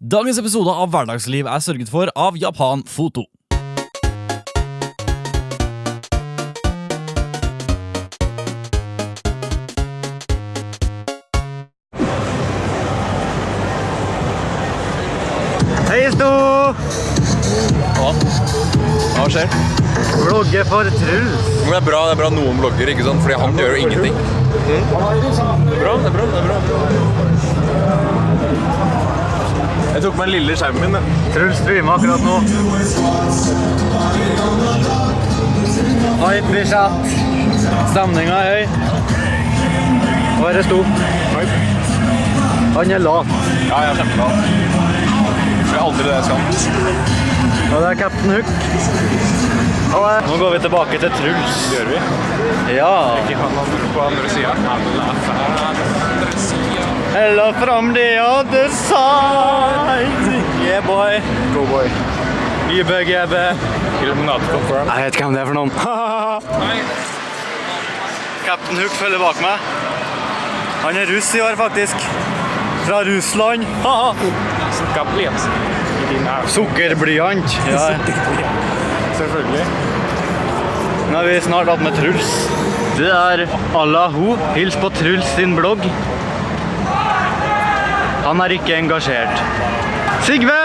Dagens episode av Hverdagsliv er sørget for av Japan Foto. Hei, Sto! Hva skjer? Vlogge for Truls. Det er bra noen vlogger, ikke sant? Fordi han gjør jo ingenting. Det er bra. Jeg tok meg en lille skjermen min. Truls streamer akkurat nå. Hype blir satt. Stemningen er høy. Hva er det Sto? Han er lat. Ja, jeg er kjempelat. Det er aldri det jeg skal. Og det er Captain Hook. Nå går vi tilbake til Truls. Gjør vi? Ja. Ikke han på andre siden. Hello from the other side. Yeah, boy. Go boy. Gibbe. Illuminati confirm. Jeg vet ikke hvem det er for noen. Captain Hook følger bak meg. Han er russ i år faktisk. Fra Russland. Sukkerblyant. Ja. Selvfølgelig. Nå er vi snart hatt med Truls. Det er Allahu. Hils på Truls sin blogg. Han er ikke engasjert. Sigve!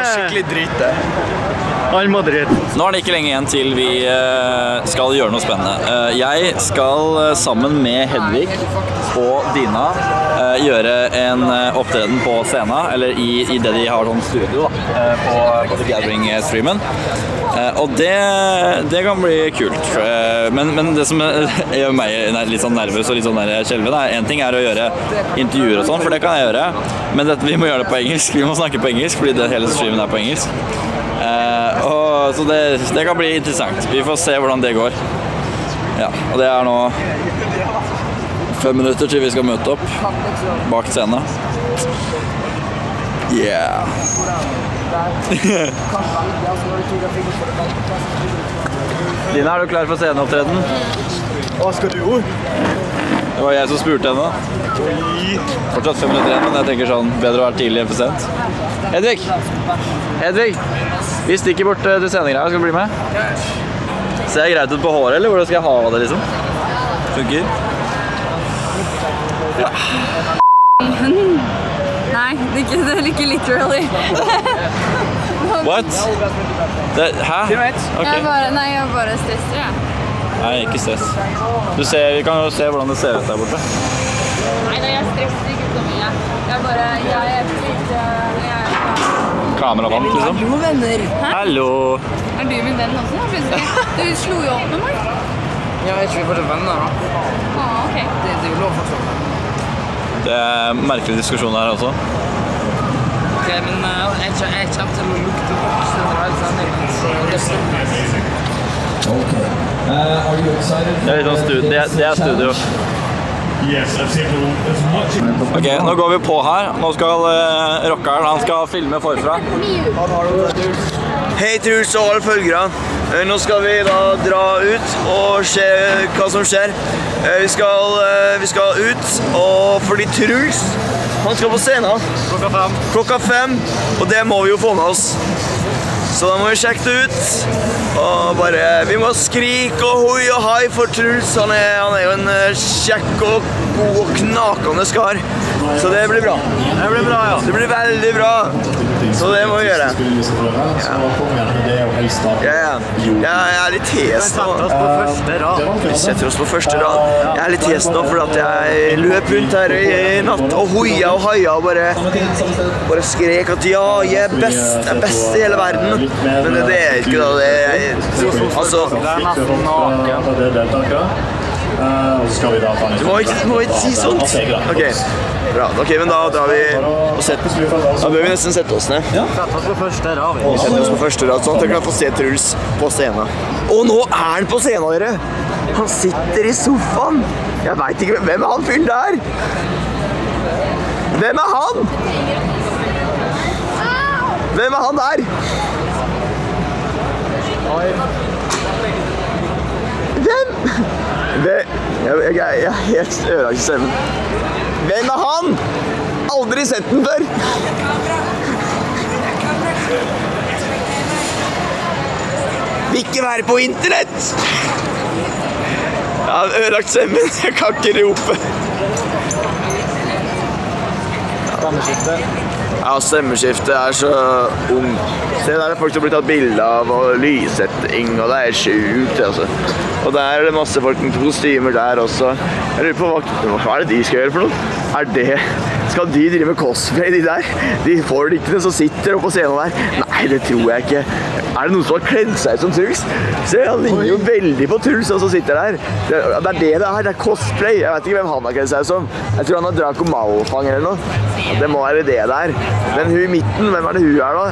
Skikkelig dritt det. Han må dritt. Nå er det ikke lenge igjen til vi skal gjøre noe spennende. Jeg skal sammen med Hedvig og Dina gjøre en opptreden på scenen, eller i det de har sånn studio da, på The Gathering-streamen. Og det kan bli kult. Men det som gjør meg litt sånn nervøs og litt sånn skjelven, en ting er å gjøre intervjuer og sånn, for det kan jeg gjøre. Men vi må gjøre det på engelsk, vi må snakke på engelsk, fordi hele streamen er på engelsk. Så det kan bli interessant. Vi får se hvordan det går. Ja, og det er nå 5 minutter til vi skal møte opp bak scenen. Yeah. Lina, er du klar for sceneopptreden? Hva skal du gjøre? Det var jeg som spurte henne. Fortsatt 5 minutter igjen, men jeg tenker sånn, bedre å være tidlig enn for sent. Hedvig! Vi stikker bort til scenegreier, skal du bli med? Ser jeg greit ut på håret, eller hvordan skal jeg ha det liksom? Funker? Ja. Nei, det er ikke literally. What? Hæ? Okay. Jeg bare stresser, jeg. Nei, ikke stress. Vi kan jo se hvordan det ser ut der borte. Nei, jeg stresser ikke så mye. Jeg er Kameravant, liksom. Hallo, venner. Hæ? Hallo. Er du min venn også, plutselig? Du slo jo opp med meg. Ja, jeg tror vi får det venner da. Ok. Det er jo lov fortsatt. Det er merkelig diskusjon her også. Ok, men jeg kommer til å lukte voksen og helt sånn. Det er litt sånn studio. Det er studio. Ok, nå går vi på her. Nå skal rockeren, han skal filme forfra. Hei Truls og alle følgerne. Nå skal vi da dra ut og se hva som skjer. Vi skal ut, og fordi Truls, han skal på scenen klokka 5, og det må vi jo få med oss. Så da må vi sjekke det ut, og vi må skrike og hoi og hai for Truls. Han er jo en kjekk og god og knakende skar. Så det blir bra. Det blir bra, ja. Det blir veldig bra. Så det må vi gjøre. Ja. Jeg er litt hes nå. Vi setter oss på første rad. Jeg er litt hes nå fordi at jeg løp rundt her i natt og hoia og haia og bare skrek at ja, jeg er best i hele verden. Men det er ikke da, det er altså... Det er nesten naken. Du må ikke si sånt. Ok, bra. Ok, men da drar vi og da bør vi nesten sette oss ned. Sett oss på første rad. Vi setter oss på første rad, sånn at jeg kan få se Truls på scenen. Og nå er han på scenen, dere! Han sitter i sofaen! Jeg vet ikke, hvem er han fyren der? Hvem er han? Hvem er han der? Hvem? Jeg er helt ødelagt i stemmen. Hvem er han? Aldri sett den før. Vil ikke være på internett! Jeg har ødelagt stemmen, jeg kan ikke rope. Ja, stemmeskiftet er så ung. Se, der er folk som blir tatt bilder av, og lyssetting, og det er sjukt, altså. Og der er det masse folk med kostymer der også. Jeg lurer på, hva er det de skal gjøre for noe? Skal de drive med cosplay, de der? De folkene som sitter oppe på scenen der? Nei, det tror jeg ikke. Er det noen som har kledd seg som Truls? Se, han ligner jo veldig på Truls, og så sitter der. Det er det er cosplay. Jeg vet ikke hvem han har kledd seg som. Jeg tror han har Draco Malfang eller noe. Det må være det der. Men hun i midten, hvem er det hun er da?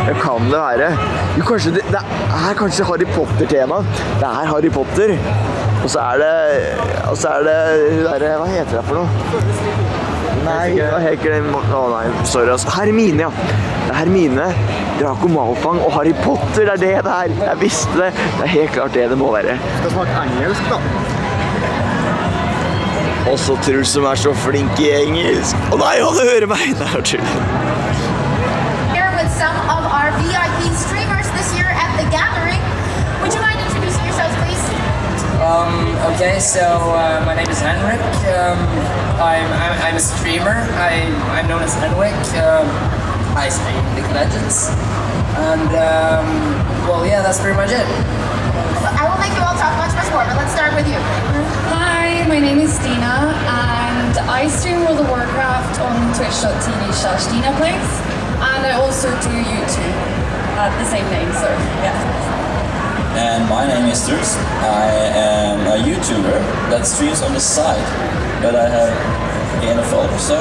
Det kan det være. Jo, kanskje det er kanskje Harry Potter-tema. Det er Harry Potter. Og så er det hun der, hva heter det for noe? Nei, hva heter det? Nei, sorry altså. Hermine, ja. Det er Hermine, Draco Malfang og Harry Potter. Det er det der. Jeg visste det. Det er helt klart det må være. Skal smake engelsk da. Også Truls som er så flink i engelsk. Å nei, han hører meg! Nei, jeg tuller. Here with some of our VIP streamers this year at the gathering. Would you mind introducing yourselves, please? Okay, so my name is Henrik. I'm a streamer. I'm known as Henrik. I stream League of Legends. And, well, yeah, that's pretty much it. I will make you all talk much more, but let's start with you. Hi, my name is Dina, and I stream World of Warcraft on twitch.tv/DinaPlays, and I also do YouTube at the same name, so yeah. And my name is Truls. I am a YouTuber that streams on the side, but I have gained a follower, so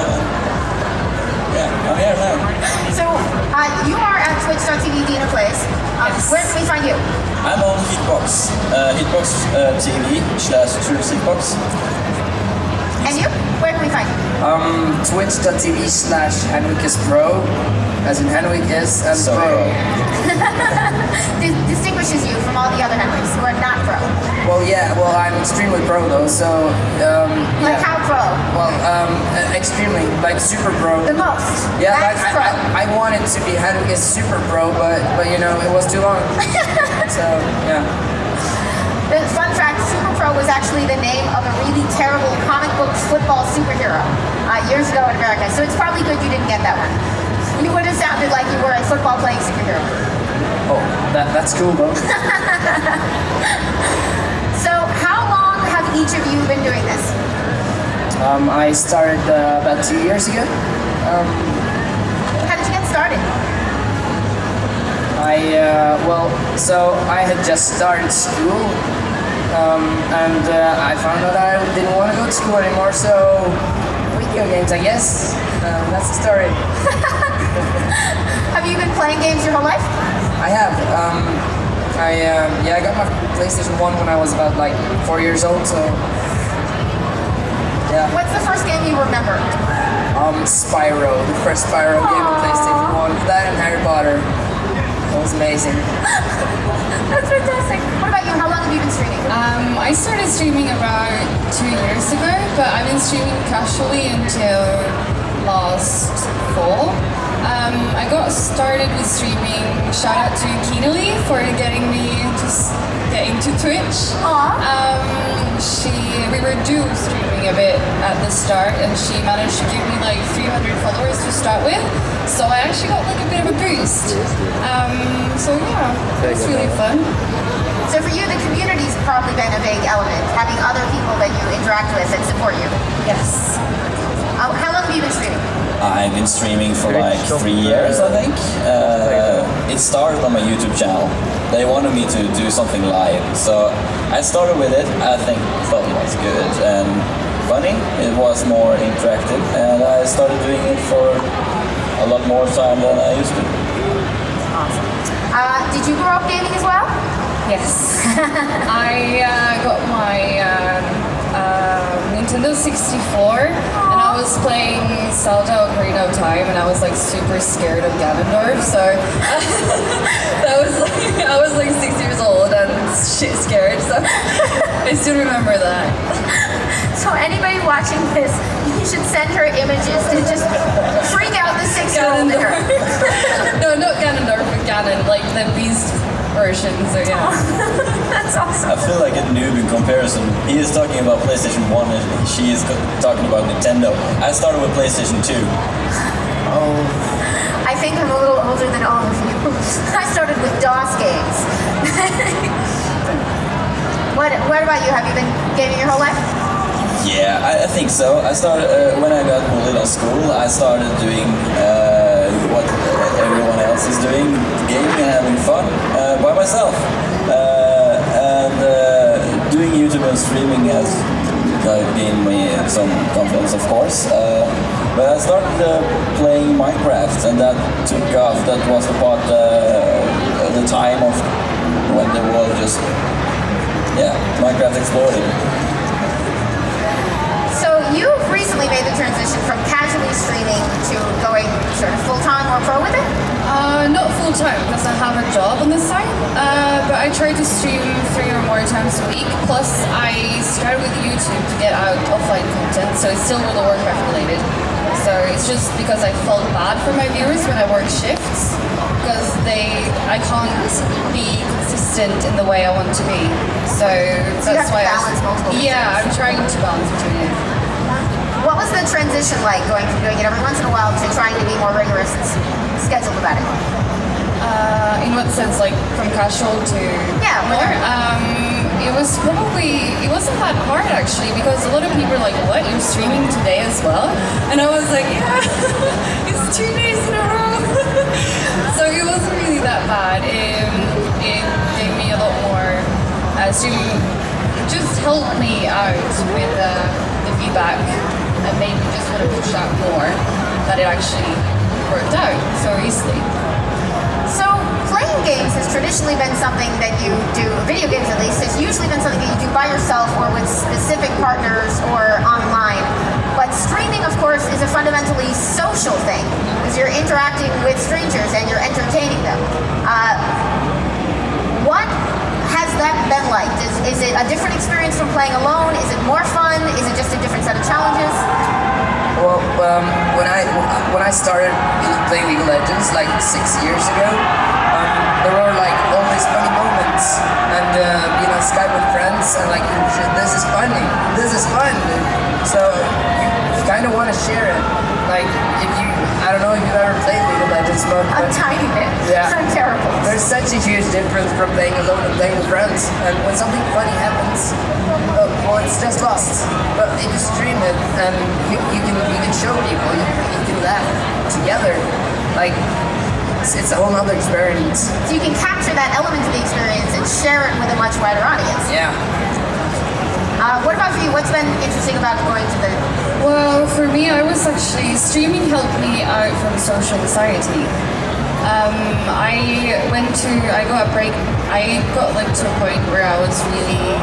yeah, I'm here now. So, you are at twitch.tv/DinaPlays. Yes. Where can we find you? I'm on Hitbox, Hitbox.tv/Truls Hitbox. And you? Where can we find you? Twitch.tv/HenrikisPro, as in Henrik is and So, pro. Distinguishes you from all the other Henrys who are not pro. Well, yeah, well, I'm extremely pro though, so, Like yeah. how pro? Well, extremely, like super pro. The most. Yeah, That's like pro. I wanted to be Henrikis super pro, but you know, it was too long. So, yeah. The fun fact, Super Pro was actually the name of a really terrible comic book football superhero years ago in America. So it's probably good you didn't get that one. You would have sounded like you were a football playing superhero. Oh, that's cool, though. So how long have each of you been doing this? I started about 2 years ago. How did you get started? Well, so I had just started school, and I found out I didn't want to go to school anymore, so video games, I guess. That's the story. Have you been playing games your whole life? I have. I got my PlayStation 1 when I was about like 4 years old, so yeah. What's the first game you remember? Spyro, the first Spyro game on PlayStation 1. That and Harry Potter. That was amazing. That's fantastic. What about you? How long have you been streaming? I started streaming about 2 years ago, but I've been streaming casually until last fall. I got started with streaming. Shout out to Keenely for getting me to get into Twitch. We were dual streaming a bit at the start, and she managed to give me like 300 followers to start with. So I actually got like a bit of a boost. So yeah, it's really fun. So for you, the community's probably been a big element, having other people that you interact with and support you. Yes. How long have you been streaming? I've been streaming for like 3 years, I think. It started on my YouTube channel. They wanted me to do something live, so I started with it. I thought it was good and funny. It was more interactive, and I started doing it for a lot more time than I used to. Awesome. Did you grow up gaming as well? Yes. I got my Nintendo 64, and I was playing Zelda Ocarina of Time, and I was like super scared of Ganondorf, so I was like 6 years old and shit scared, so I still remember that. So anybody watching this, you should send her images to just freak out the 6-year-old in her. No, not Ganondorf, but Ganon, like the beast version, so yeah. That's awesome. I feel like a noob in comparison. He is talking about PlayStation 1 and she is talking about Nintendo. I started with PlayStation 2. I think I'm a little older than all of you. I started with DOS games. What about you? Have you been gaming your whole life? Yeah, I think so. I started when I got bullied at school. I started doing what everyone else is doing, gaming and having fun by myself. And doing YouTube and streaming has gained me some confidence, of course. But I started playing Minecraft, and that took off. That was the part, the time of when the world just, Minecraft exploded. So you've recently made the transition from casually streaming to going sort of full-time or pro with it? Not full-time, because I have a job on this side, but I try to stream 3 or more times a week. Plus, I started with YouTube to get out offline content, so it's still all the Warcraft related. So it's just because I felt bad for my viewers when I work shifts, because I can't be consistent in the way I want to be. So that's why I'm trying to balance between it. What was the transition like going from doing it every once in a while to trying to be more rigorous and scheduled about it? In what sense, like from casual to more? It wasn't that hard actually, because a lot of people are like, what, you're streaming today as well? And I was like, yeah, it's 2 days in a row. So it wasn't really that bad. It gave me a lot more streaming. It just helped me out with the feedback and made me just want to push out more, that it actually worked out so easily. So playing games has traditionally been something that you do, video games at least, has usually been something that you do by yourself or with specific partners or online. But streaming, of course, is a fundamentally social thing, because you're interacting with strangers and you're entertaining them. What has that been like? Is it a different experience from playing alone? Is it more fun? Is it just a different set of challenges? Well, when I started playing League of Legends like 6 years ago, there were like all these funny moments, and being on Skype with friends, and like, this is funny, this is fun. So you kind of want to share it. Like, I don't know if you've ever played League of Legends, but A tiny bit. Yeah. I'm terrible. There's such a huge difference from playing alone and playing with friends. And when something funny happens, well, it's just lost. But if you stream it, and you can show people, you can laugh together. Like, it's a whole other experience. So you can capture that element of the experience and share it with a much wider audience. Yeah. What about for you? What's been interesting about going to the... Well, for me, streaming helped me out from social anxiety. I got like to a point where I was really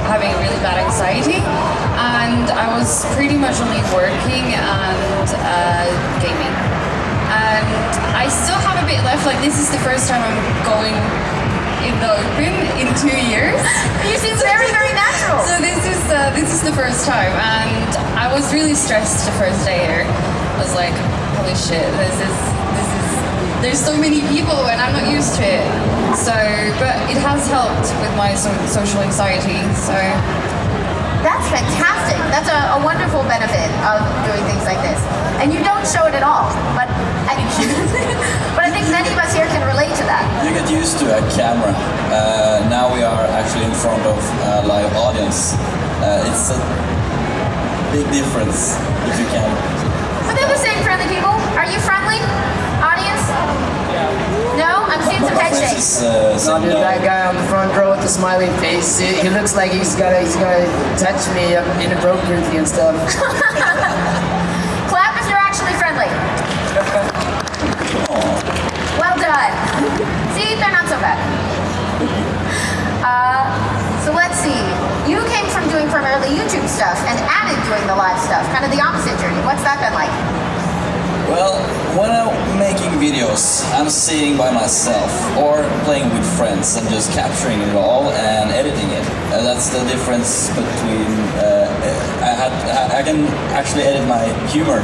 having really bad anxiety, and I was pretty much only working and gaming. And I still have a bit left, like this is the first time I'm going in the open in 2 years. You seem very, very natural. So this is the first time, and I was really stressed the first day here. I was like, holy shit, there's so many people and I'm not used to it. So, but it has helped with my social anxiety, so. That's fantastic. That's a wonderful benefit of doing things like this. And you don't show it at all, but I think many of us here can relate to that. You get used to a camera. Now we are actually in front of a live audience. It's a big difference if you can. But they're the same friendly people. Are you friendly, audience? No? I'm seeing some head shakes. No, dude, that guy on the front row with the smiley face, he looks like he's gonna touch me inappropriately and stuff. Clap if you're actually friendly. Well done. See, they're not so bad. So let's see. You came from doing primarily YouTube stuff and added doing the live stuff, kind of the opposite journey. What's that been like? Well, when I'm making videos, I'm sitting by myself or playing with friends and just capturing it all and editing it. That's the difference between, I can actually edit my humor,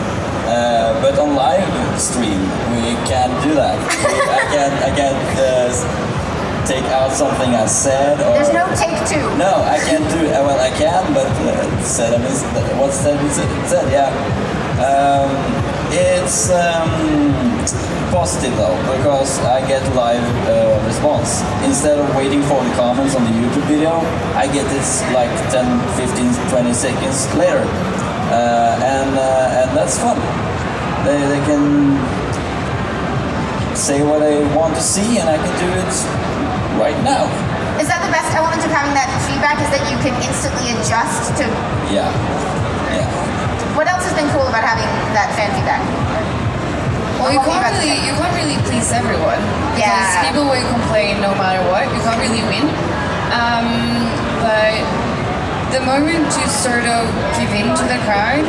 but on live stream, we can't do that. I can't take out something I said. Or, There's no take two. No, I can't do it. Well, I can, but said what's said is said. Yeah. It's positive though, because I get live response. Instead of waiting for the comments on the YouTube video, I get this like 10, 15, 20 seconds later. And that's fun. They can say what I want to see, and I can do it right now. Is that the best element of having that feedback, is that you can instantly adjust to... Yeah. What else has been cool about having that fan feedback? Well, you can't really please everyone. Yeah. Because people will complain no matter what. You can't really win. But the moment you sort of give in to the crowd,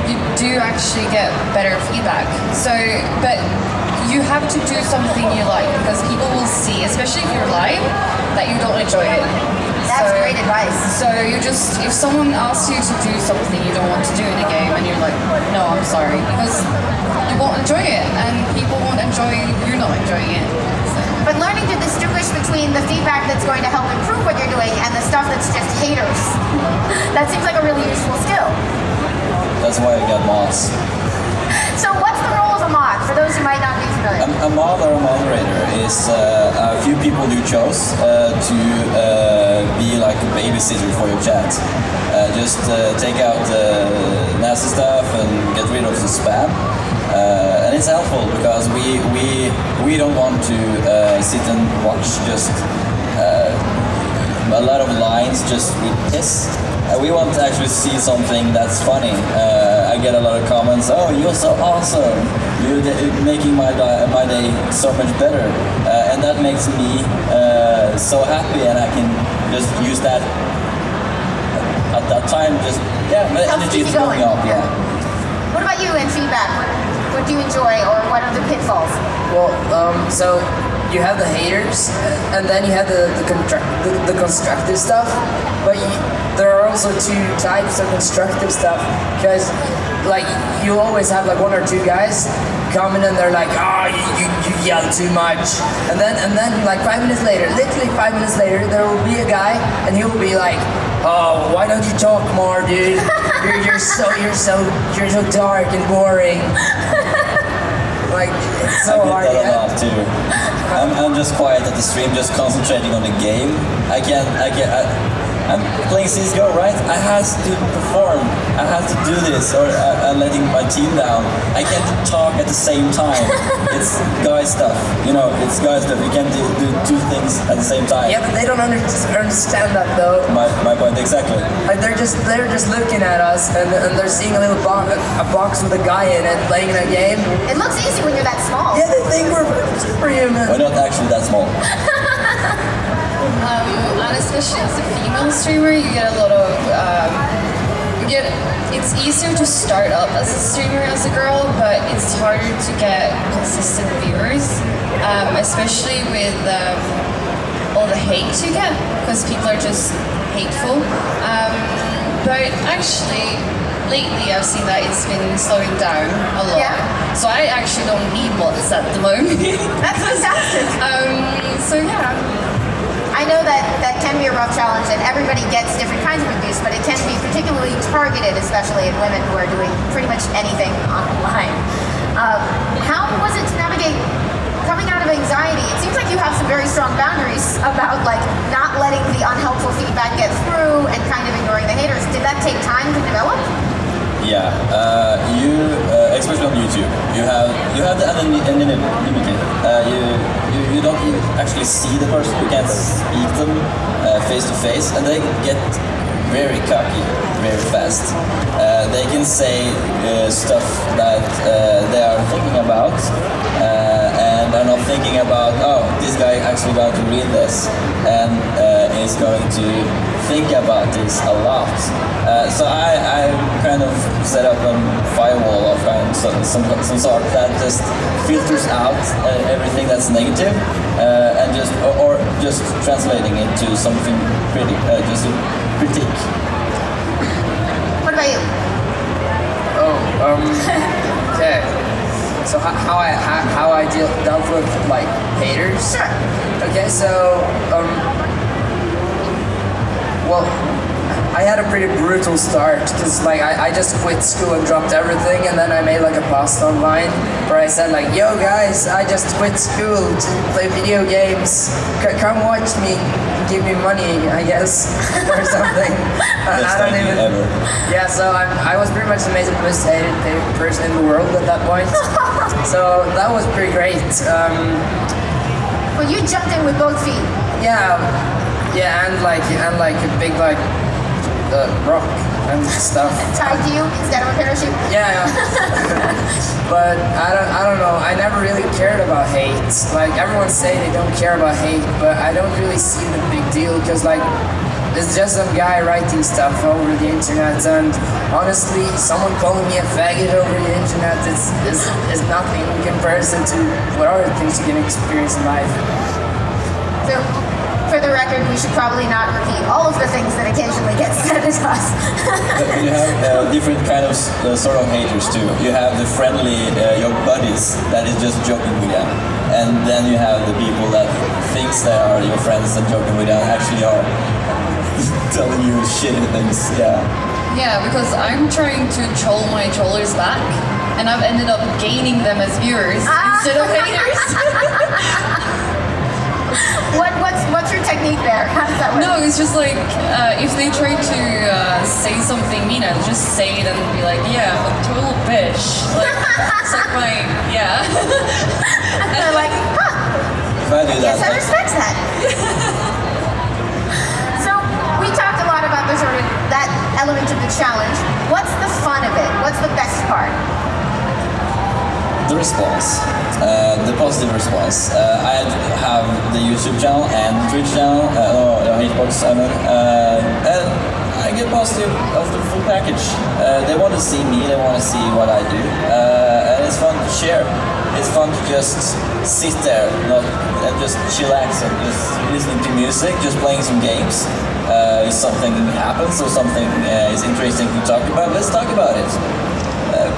you do actually get better feedback. So, but you have to do something you like, because people will see, especially if you're live, that you don't enjoy it. That's great advice. So you just, if someone asks you to do something you don't want to do in a game, and you're like, no, I'm sorry, because you won't enjoy it, and people won't enjoy you not enjoying it. So. But learning to distinguish between the feedback that's going to help improve what you're doing and the stuff that's just haters, that seems like a really useful skill. That's why I got mods. So what's the role of a mod, for those who might not be familiar? A mod or a moderator is a few people you chose to be like a babysitter for your chat. Just take out the nasty stuff and get rid of the spam. And it's helpful because we don't want to sit and watch just a lot of lines just with piss. We want to actually see something that's funny. I get a lot of comments, oh, you're so awesome, you're making my day so much better. And that makes me so happy, and I can just use that at that time, just, yeah, my energy is going up, yeah. What about you and feedback? What do you enjoy, or what are the pitfalls? Well, so you have the haters, and then you have the constructive stuff, but there are also two types of constructive stuff, because like you always have like one or two guys coming and they're like, oh, you yell too much, and then like 5 minutes later, literally 5 minutes later, there will be a guy and he will be like, oh, why don't you talk more, dude? You're so dark and boring. Like, it's so hard. I get that a lot too. I'm just quiet at the stream, just concentrating on the game. I'm playing CSGO, right? I have to perform. I have to do this, or I'm letting my team down. I can't talk at the same time. It's guy stuff, you know. It's guy stuff. You can't do two things at the same time. Yeah, but they don't understand that though. My point exactly. Like they're just looking at us, and they're seeing a little box with a guy in it playing a game. It looks easy when you're that small. Yeah, they think we're superhuman. We're not actually that small. And especially as a female streamer, you get a lot of, it's easier to start up as a streamer as a girl, but it's harder to get consistent viewers, especially with all the hate you get, because people are just hateful. But actually, lately I've seen that it's been slowing down a lot. Yeah. So I actually don't need mods at the moment. That's fantastic. So yeah. I know that can be a rough challenge, and everybody gets different kinds of abuse, but it can be particularly targeted, especially in women who are doing pretty much anything online. How was it to navigate coming out of anxiety? It seems like you have some very strong boundaries about like not letting the unhelpful feedback get through and kind of ignoring the haters. Did that take time to develop? Yeah, especially on YouTube, you have the anonymity. You don't actually see the person. You can't speak them face to face, and they get very cocky very fast. They can say stuff that they are thinking about, and are not thinking about, oh, this guy actually going to read this and is going to think about this a lot. So I kind of set up a firewall of some sort that just filters out everything that's negative, and just translating it to something pretty, just a critique. What about you? Okay. So how I dealt with like haters. Sure. Okay, so well, I had a pretty brutal start because like I just quit school and dropped everything, and then I made like a post online where I said like, yo guys, I just quit school to play video games. Come watch me, give me money, I guess, or something. I don't even. Ever. Yeah, so I was pretty much the most hated person in the world at that point. So that was pretty great. Well, you jumped in with both feet. Yeah, and like a big like rock and stuff. Tied to you instead of a parachute. Yeah. But I don't know. I never really cared about hate. Like everyone say they don't care about hate, but I don't really see the big deal because like it's just some guy writing stuff over the internet, and honestly, someone calling me a faggot over the internet is nothing in comparison to what other things you can experience in life. So, for the record, we should probably not repeat all of the things that occasionally get said to us. But you have different kind of sort of haters too. You have the friendly, your buddies that is just joking with them, and then you have the people that thinks they are your friends and joking with them actually are telling you shitty things. Yeah, because I'm trying to troll my trollers back, and I've ended up gaining them as viewers instead of haters. What's your technique there? How does that work? No, it's just like if they try to say something mean, I'll just say it and be like, yeah, I'm a total bitch. Like, it's like my, yeah. And they're like, huh. If I do that, Yes, I respect that. So we talked a lot about the sort of that element of the challenge. What's the fun of it? What's the best part? the response, the positive response. I have the YouTube channel and the Twitch channel, Hitbox, I mean, and I get positive of the full package. They want to see me, they want to see what I do, and it's fun to share. It's fun to just sit there, and just chillax and just listening to music, just playing some games. If something happens or something is interesting to talk about, let's talk about it.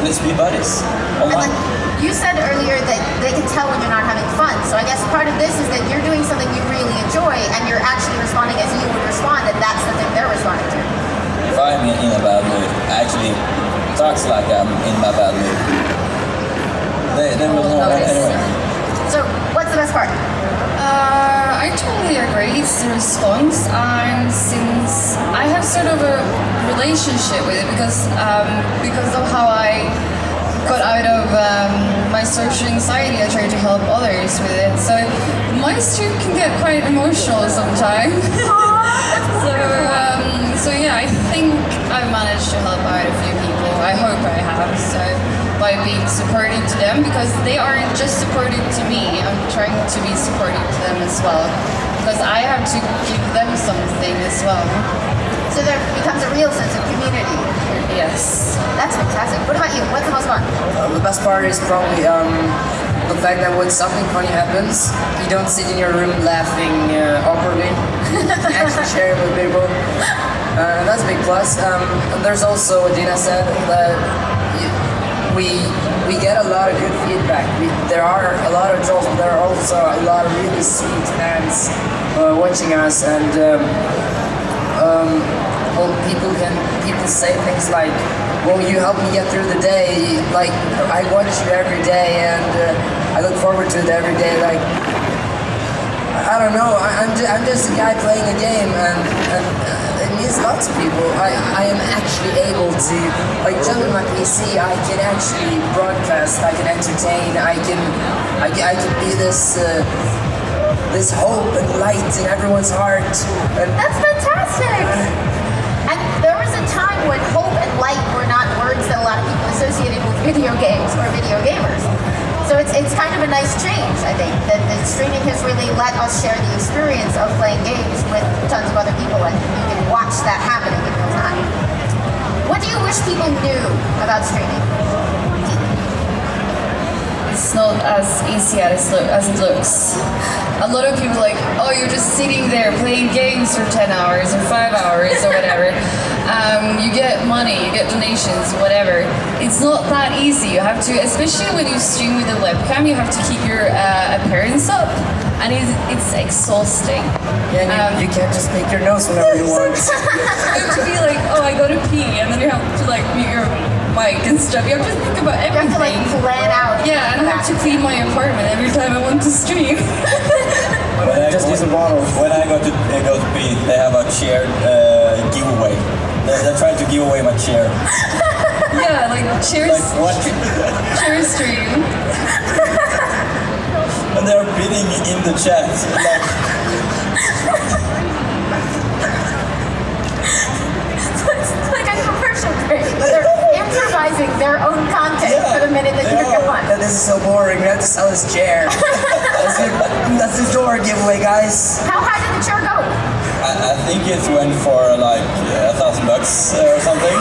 Let's be buddies. Online. You said earlier that they can tell when you're not having fun. So I guess part of this is that you're doing something you really enjoy and you're actually responding as you would respond, and that's the thing they're responding to. If I'm in a bad mood, I actually talks like I'm in my bad mood. They will know anyway. So what's the best part? I totally agree. It's the response. Since I have sort of a relationship with it because of how I got out of my social anxiety, I try to help others with it. So my stream can get quite emotional sometimes. So yeah, I think I've managed to help out a few people. I hope I have. So by being supportive to them, because they aren't just supportive to me, I'm trying to be supportive to them as well, because I have to give them something as well. So there becomes a real sense of community. Yes. That's fantastic. What about you? What's the most fun? The best part is probably the fact that when something funny happens, you don't sit in your room laughing awkwardly. You actually share it with people. That's a big plus. There's also what Dina said, that we get a lot of good feedback. There are a lot of trolls, but there are also a lot of really sweet fans watching us, and well, people say things like, well, you help me get through the day, like I watch you every day and I look forward to it every day. Like, I don't know, I'm just a guy playing a game, and it means lots of people. I am actually able to, like, just with my PC, I can actually broadcast, I can entertain, I can be this hope and light in everyone's heart. And That's fantastic! And there was a time when hope and light were not words that a lot of people associated with video games or video gamers. So it's kind of a nice change, I think, that the streaming has really let us share the experience of playing games with tons of other people, and you can watch that happening in real time. What do you wish people knew about streaming? it's not as easy as it looks. A lot of people are like, oh, you're just sitting there playing games for 10 hours or 5 hours or whatever. You get money, you get donations, whatever. It's not that easy. You have to, especially when you stream with a webcam, you have to keep your appearance up. And it's exhausting. Yeah, and you can't just pick your nose whenever you want. You have to be like, oh, I gotta pee, and then you have to like mute your mic and stuff. You have to think about everything. You have to like plan out. Yeah, and I have to clean my apartment every time I want to stream. Just use a bottle. When I go to pee, they have a chair giveaway. They're trying to give away my chair. Yeah, like cheers, Like what? cheer stream. And they're bidding in the chat. Like, It's like a commercial break. They're improvising their own content for the minute that you're gone. Yeah, this is so boring. We have to sell this chair. That's the door giveaway, guys. How high did the chair go? I think it went for like $1,000 or something.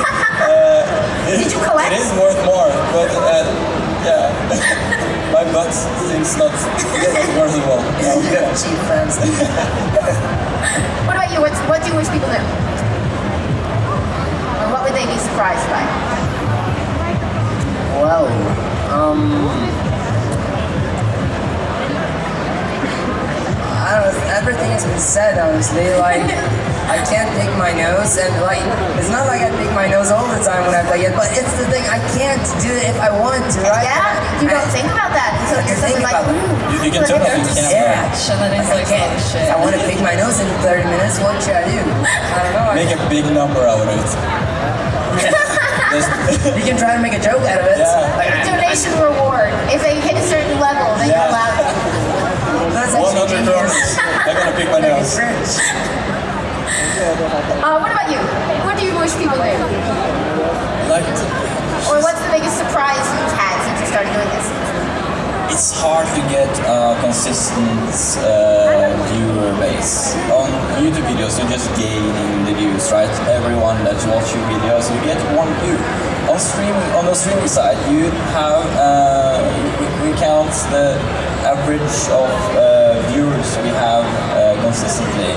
Did you collect? It is worth more, but yeah. My butt seems not worthwhile. You have cheap friends. What about you? What do you wish people knew? Or what would they be surprised by? Well, I don't know, everything has been said, honestly. Like, I can't pick my nose, and like, it's not like I pick my nose all the time when I play it, but it's the thing, I can't do it if I want to, right? Yeah, you don't think about that until you're think like, about it. ooh. You can turn off the camera. Yeah. And then it's like, Okay, oh shit. I want to pick my nose in 30 minutes, what should I do? I don't know. Make a big number out of it. You can try to make a joke out of it. Yeah. Like, Donation reward. If they hit a certain level, then you're Yeah. allowed. that's actually 100 genius. They're gonna pick my nose. What about you? What do you wish people knew? Like, Or what's the biggest surprise you've had since you started doing this? it's hard to get a consistent viewer base. On YouTube videos, you're just gaining the views, right? Everyone that watches your videos, you get one view. On the streaming side, you have we count the average of viewers we have consistently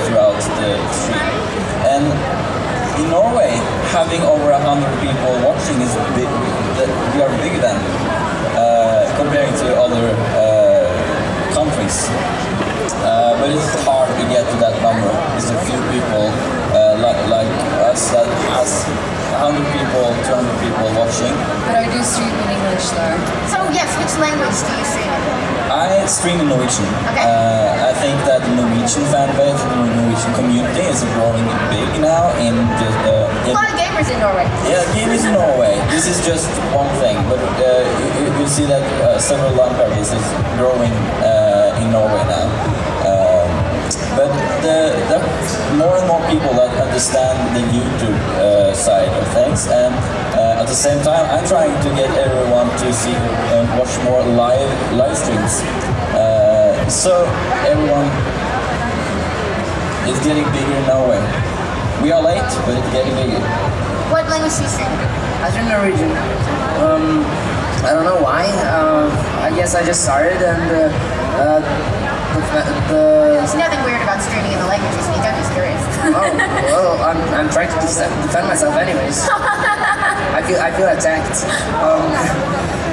throughout the stream. And in Norway, having over 100 people watching is big. We are bigger than comparing to other countries. But it's hard to get to that number. It's a few people like us that has 100 people, 200 people watching. But I do stream in English though. So yes, which language do you stream in? I stream in Norwegian. Okay. I think that the Norwegian fan base, the Norwegian community is growing big now in just A lot of gamers in Norway. yeah, gamers in Norway. This is just one thing, but you see that several LAN parties is growing in Norway now. But there are more and more people that understand the YouTube side of things, and at the same time, I'm trying to get everyone to see and watch more live streams. So everyone is getting bigger in Norway. We are late, but it's getting bigger. What language do you stream? I stream Norwegian. I don't know why. I guess I just started, and There's nothing weird about streaming in the language you speak. I'm just curious. well, I'm trying to defend myself anyways. I feel attacked.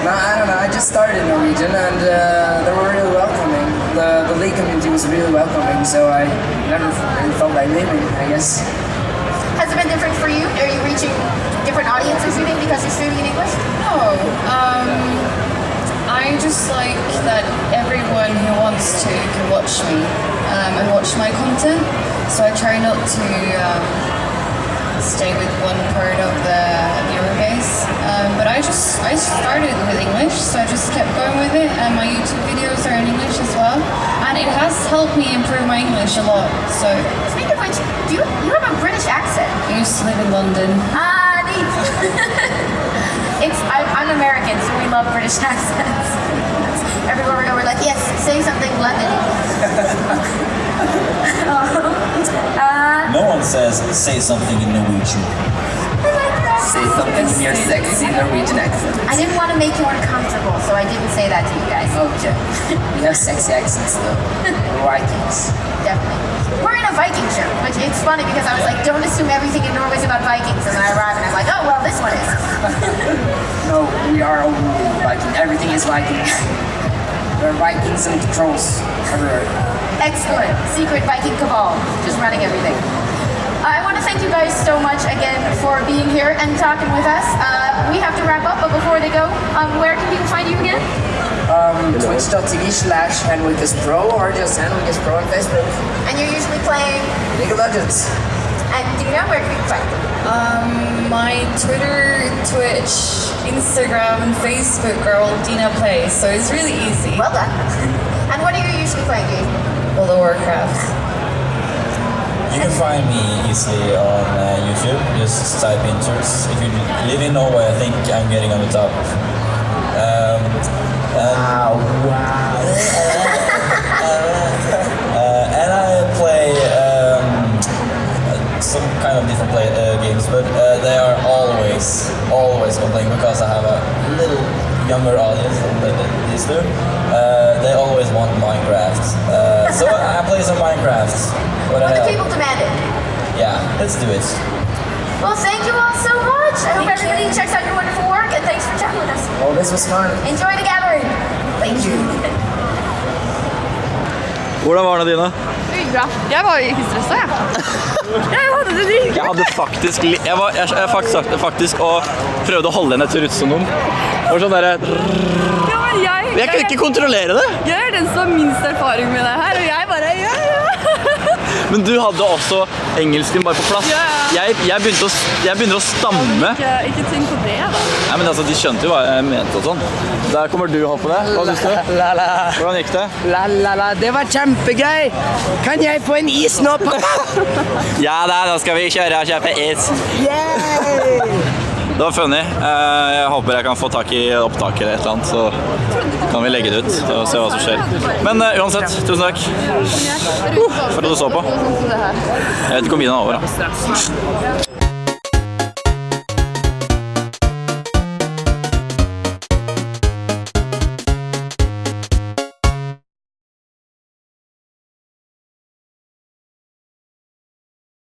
No, I don't know. I just started Norwegian, and they were really welcoming. The league community was really welcoming, so I never really felt like leaving, I guess. Has it been different for you? Are you reaching different audiences, you think, because you're streaming in English? No, I just like that everyone who wants to can watch me and watch my content. So I try not to stay with one part of the viewer base. But I started with English, so I just kept going with it. And my YouTube videos are in English as well, and it has helped me improve my English a lot. So Speaking of which, you have a British accent. I used to live in London. Ah, neat. I'm American, so we love British accents. Everywhere we go, we're like, yes, say something London. No one says say something in Norwegian. say something in your sexy Norwegian accent. I didn't want to make you uncomfortable, so I didn't say that to you guys. Okay. We have sexy accents though. We're Vikings. Definitely. We're in a Viking show, which it's funny because I was like, don't assume everything in Norway is about Vikings, and then I arrived and I was like, oh, well, this one is. No, we are only Viking. Everything is Viking. We're Vikings and Truls everywhere. Excellent. Secret Viking cabal, just running everything. I want to thank you guys so much again for being here and talking with us. We have to wrap up, but before they go, where can people find you again? Twitch.tv/HenricusPro or just HenricusPro on Facebook. And you're usually playing? League of Legends. And do you know where can people find you? My Twitter, Twitch, Instagram, and Facebook are all Dina Plays, so it's really easy. Well done. And what are you usually playing, Jason? World of Warcraft. You can find me easily on YouTube. Just type in Truls. If you live in Norway, I think I'm getting on the top. And I play some kind of different games, but they are always complaining because I have a little younger audience than these two. They always want Minecraft, so I play some Minecraft. What the people demanded. Yeah, let's do it. Well, thank you all so much. I hope everybody checks out your wonderful work, and thanks for chatting with us. Oh, this was fun. Enjoy the gathering. Thank you. Hvordan var det dine? Bra. Jeg var jo ikke stresset, jeg. Jeg hadde det dritgøy. Jeg hadde faktisk og prøvde å holde henne til rutsonom. Og sånn der... Ja, men Jeg kunne ikke kontrollere det. Jeg er den som har minst erfaring med det her, og jeg bare, ja. Men du hadde også engelsken bare på plass. Ja. Jeg begynner å stamme. Ikke tenk på det, da. Nei, men altså, de skjønte jo hva jeg mente og sånn. Der kommer du og på det. Hva synes du? Hvordan gikk det? Det var kjempegøy! Kan jeg få en is nå, pappa? Ja da skal vi kjøre og kjøpe is. Det var funny. Jeg håper jeg kan få tak i opptaket eller et eller annet, så kan vi legge det ut og se hva som skjer. Men uansett, tusen takk for at du så på. Jeg vet ikke om videoen er over da.